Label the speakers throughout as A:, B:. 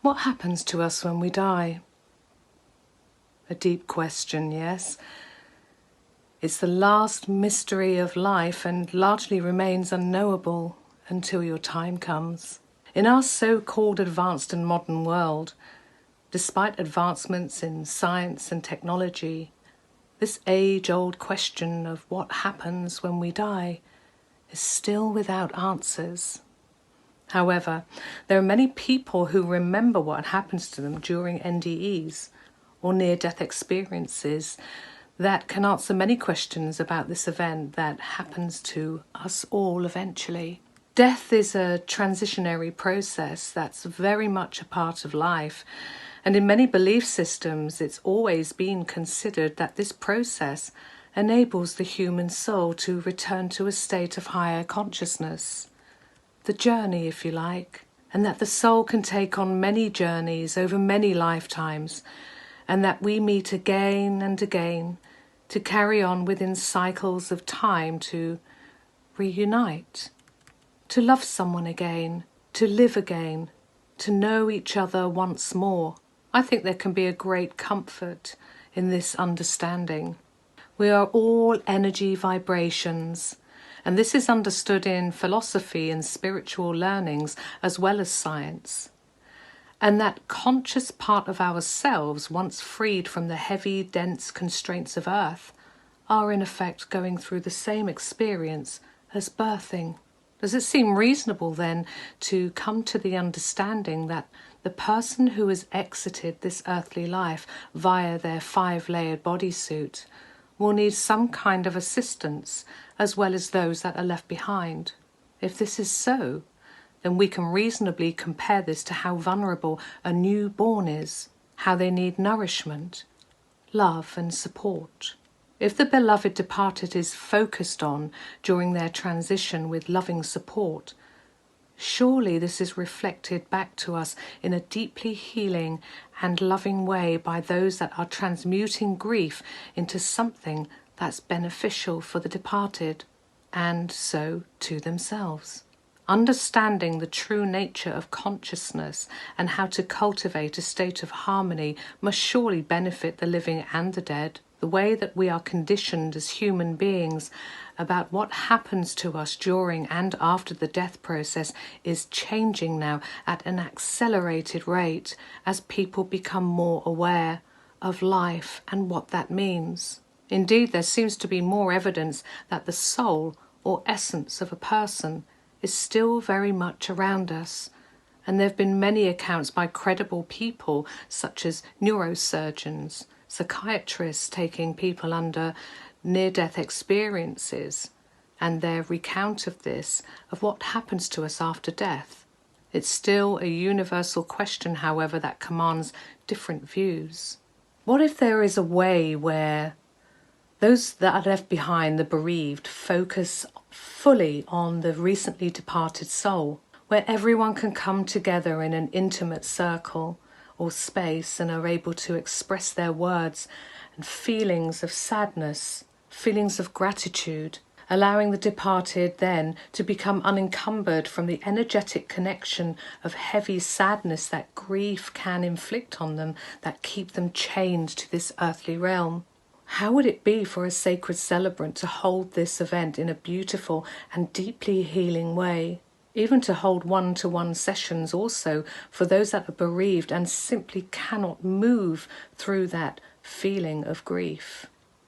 A: What happens to us when we die? A deep question, yes. It's the last mystery of life and largely remains unknowable until your time comes. In our so-called advanced and modern world, despite advancements in science and technology, this age-old question of what happens when we die is still without answers. However, there are many people who remember what happens to them during NDEs or near-death experiences that can answer many questions about this event that happens to us all eventually. Death is a transitionary process that's very much a part of life, and in many belief systems it's always been considered that this process enables the human soul to return to a state of higher consciousness. The journey, if you like, and that the soul can take on many journeys over many lifetimes, and that we meet again and again to carry on within cycles of time to reunite, to love someone again, to live again, to know each other once more. I think there can be a great comfort in this understanding. We are all energy vibrations, and this is understood in philosophy and spiritual learnings as well as science. And that conscious part of ourselves, once freed from the heavy, dense constraints of Earth, are in effect going through the same experience as birthing. Does it seem reasonable then to come to the understanding that the person who has exited this earthly life via their 5-layered bodysuit will need some kind of assistance as well as those that are left behind? If this is so, then we can reasonably compare this to how vulnerable a newborn is, how they need nourishment, love and support. If the beloved departed is focused on during their transition with loving support, surely this is reflected back to us in a deeply healing and loving way by those that are transmuting grief into something that's beneficial for the departed, and so to themselves. Understanding the true nature of consciousness and how to cultivate a state of harmony must surely benefit the living and the dead. The way that we are conditioned as human beings about what happens to us during and after the death process is changing now at an accelerated rate as people become more aware of life and what that means. Indeed, there seems to be more evidence that the soul or essence of a person is still very much around us, and there have been many accounts by credible people such as neurosurgeons, psychiatrists taking people under near-death experiences and their recount of this, of what happens to us after death. It's still a universal question, however, that commands different views. What if there is a way where those that are left behind, the bereaved, focus fully on the recently departed soul, where everyone can come together in an intimate circle or space and are able to express their words and feelings of sadness, feelings of gratitude, allowing the departed then to become unencumbered from the energetic connection of heavy sadness that grief can inflict on them, that keep them chained to this earthly realm. How would it be for a sacred celebrant to hold this event in a beautiful and deeply healing way? Even to hold one-to-one sessions also for those that are bereaved and simply cannot move through that feeling of grief.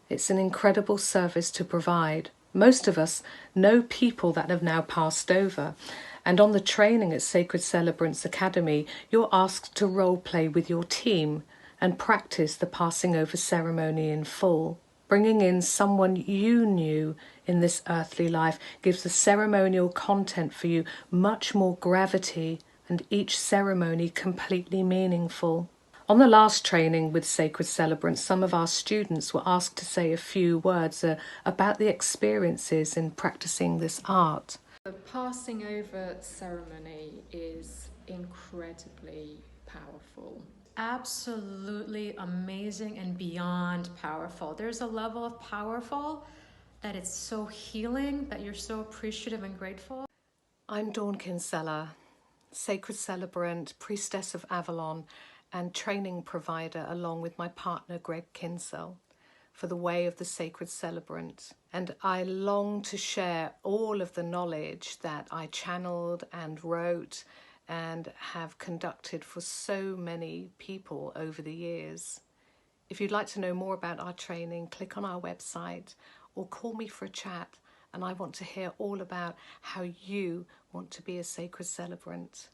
A: It's an incredible service to provide. Most of us know people that have now passed over, and on the training at Sacred Celebrants Academy, you're asked to role play with your team and practice the passing over ceremony in full. Bringing in someone you knew in this earthly life gives the ceremonial content for you much more gravity and each ceremony completely meaningful. On the last training with Sacred Celebrants, some of our students were asked to say a few words about the experiences in practicing this art.
B: The passing over ceremony is incredibly powerful. Absolutely amazing and beyond powerful. There's a level of powerful that it's so healing that you're so appreciative and grateful.
A: I'm Kinsella. sacred celebrant, priestess of Avalon, and training provider along with my partner Greg Kinsella for the way of the sacred celebrant. And I long to share all of the knowledge that I channeled and wrote and have conducted for so many people over the years. If you'd like to know more about our training, click on our website or call me for a chat, and I want to hear all about how you want to be a sacred celebrant.